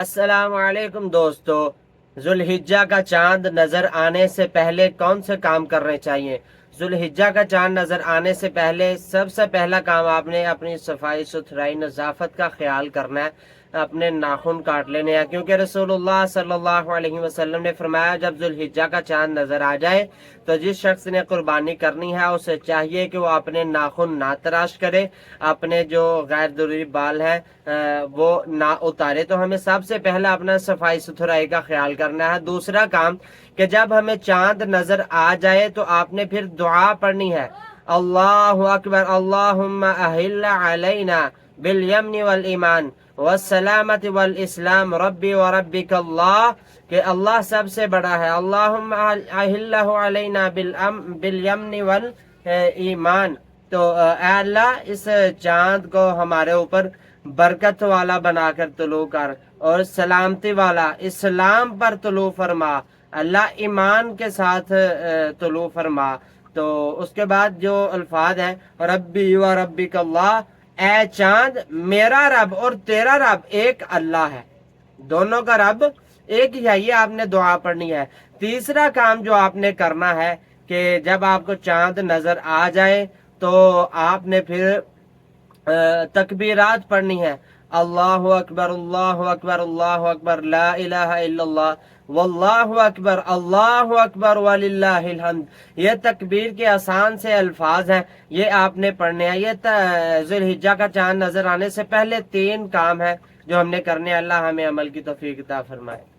السلام علیکم دوستو، ذوالحجہ کا چاند نظر آنے سے پہلے کون سے کام کرنے چاہیے؟ ذوالحجہ کا چاند نظر آنے سے پہلے سب سے پہلا کام آپ نے اپنی صفائی ستھرائی نظافت کا خیال کرنا ہے، اپنے ناخن کاٹ لینے ہیں، کیونکہ رسول اللہ صلی اللہ علیہ وسلم نے فرمایا جب ذوالحجہ کا چاند نظر آ جائے تو جس شخص نے قربانی کرنی ہے اسے چاہیے کہ وہ اپنے ناخن نہ تراش کرے، اپنے جو غیر ضروری بال ہیں وہ نہ اتارے۔ تو ہمیں سب سے پہلا اپنا صفائی ستھرائی کا خیال کرنا ہے۔ دوسرا کام کہ جب ہمیں چاند نظر آ جائے تو آپ نے پھر دعا پڑھنی ہے، اللہ اکبر، اللہم اہل علینا بالیمن والایمان والسلامت والاسلام ربی وربک اللہ، کہ اللہ سب سے بڑا ہے، اللہم اہل علینا بالیمن والایمان۔ تو اے اللہ اس چاند کو ہمارے اوپر برکت والا بنا کر طلوع کر، اور سلامتی والا اسلام پر طلوع فرما، اللہ ایمان کے ساتھ طلوع فرما۔ تو اس کے بعد جو الفاظ ہیں، ربی و ربک اللہ، اے چاند میرا رب اور تیرا رب ایک اللہ ہے، دونوں کا رب ایک ہی ہے، یہ آپ نے دعا پڑھنی ہے۔ تیسرا کام جو آپ نے کرنا ہے کہ جب آپ کو چاند نظر آ جائے تو آپ نے پھر تکبیرات پڑھنی ہے، اللہ اکبر اللہ اکبر اللہ اکبر لا الہ الا اللہ واللہ اکبر وللہ الحمد۔ یہ تکبیر کے آسان سے الفاظ ہیں، یہ آپ نے پڑھنے ہیں۔ یہ ذوالحجہ کا چاند نظر آنے سے پہلے 3 کام ہیں جو ہم نے کرنے ہیں۔ اللہ ہمیں عمل کی توفیق عطا فرمائے۔